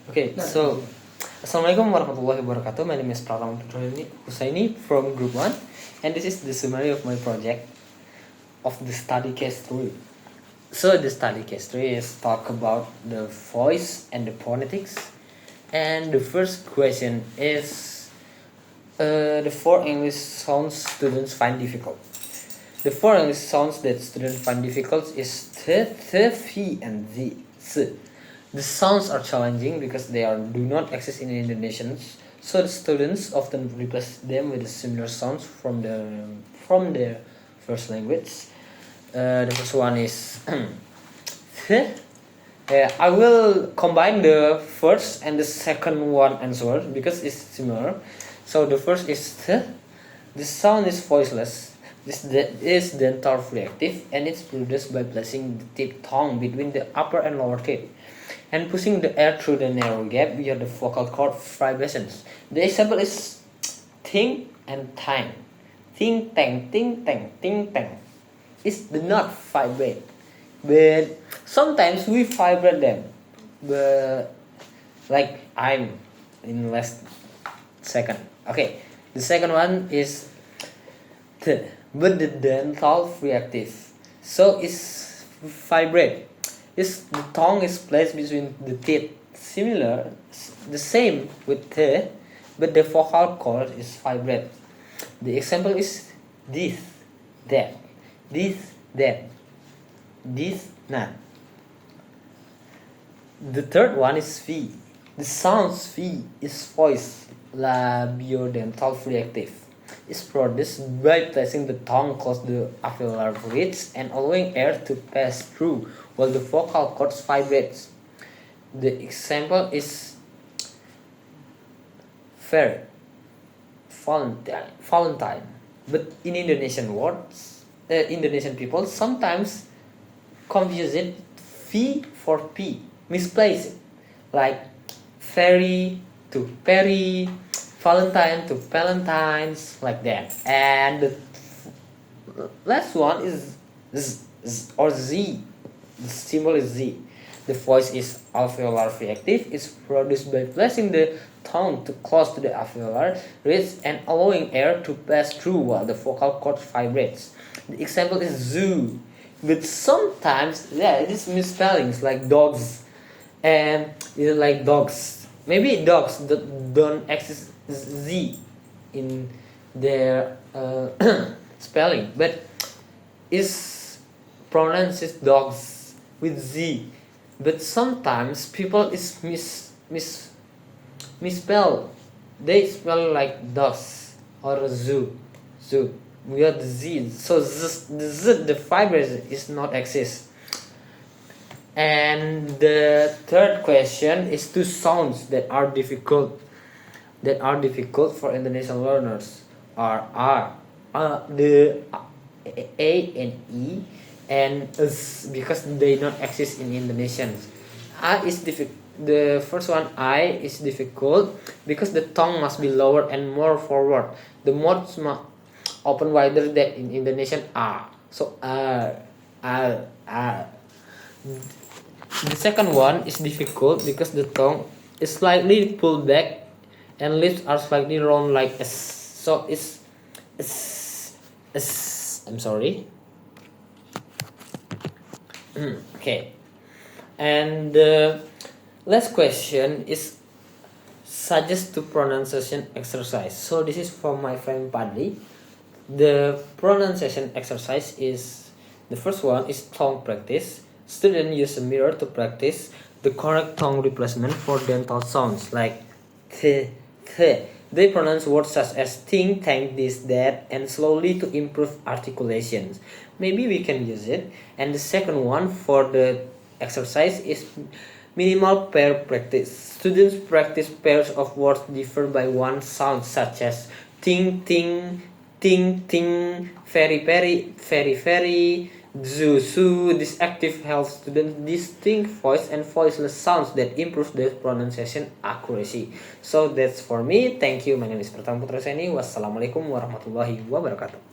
Okay, so Assalamualaikum warahmatullahi wabarakatuh. My name is Pratama Putra Husaini from Group 1, and this is the summary of my project of the study case 3. So the study case 3 is talk about the voice and the phonetics, and the first question is the four English sounds students find difficult. The four English sounds that students find difficult is th, v, and z. The sounds are challenging because they do not exist in Indonesian, so the students often replace them with similar sounds from their first language. The first one is I will combine the first and the second one answer because it's similar. So the first is the sound is voiceless. This is dental reactive and it's produced by placing the tip tongue between the upper and lower teeth and pushing the air through the narrow gap via the vocal cord vibrations. The example is ting and tang. Ting tang, ting tang, ting tang. It do not vibrate, but sometimes we vibrate them. But like I'm in last second. Okay, the second one is but the dental reactive, so it's vibrate. The tongue is placed between the teeth, similar, the same with but the vocal cord is vibrate. The example is this, that, this, that, this, that. The third one is V. The sound V is voice labiodental reactive. Is produced by placing the tongue close to the alveolar ridge and allowing air to pass through while the vocal cords vibrates. The example is fair, Valentine. But in Indonesian words, Indonesian people sometimes confuse it V for P, misplace it, like fairy to Perry, Valentine to Valentines, like that. And the last one is Z, or Z. The symbol is Z. The voice is alveolar reactive. It's produced by placing the tongue too close to the alveolar ridge and allowing air to pass through while the vocal cord vibrates. The example is zoo. But sometimes, it is misspellings like dogs, and it's like dogs. Maybe dogs don't exist Z in their spelling, but is pronounced dogs with Z. But sometimes people is misspell. They spell like dogs or zoo. We got the Z. So the fibers is not exist. And the third question is two sounds that are difficult for Indonesian learners are the A and E and S, because they don't exist in Indonesian. The first one, I, is difficult because the tongue must be lower and more forward. The mouth must open wider than in Indonesian A. So R. The second one is difficult because the tongue is slightly pulled back and lips are slightly round like S. So it's S. I'm sorry. Okay. And the last question is suggest to pronunciation exercise. So this is from my friend Padli. The pronunciation exercise is, the first one is tongue practice. Students use a mirror to practice the correct tongue replacement for dental sounds like th. They pronounce words such as ting, tang, this, that, and slowly to improve articulations. Maybe we can use it. And the second one for the exercise is minimal pair practice. Students practice pairs of words differ by one sound, such as ting, ting, ting, ting, very, very, very, very, zoo. This active helps students distinct voice and voiceless sounds that improve their pronunciation accuracy. So that's for me. Thank you. My name is Pratama Putra Husaini. Wassalamualaikum warahmatullahi wabarakatuh.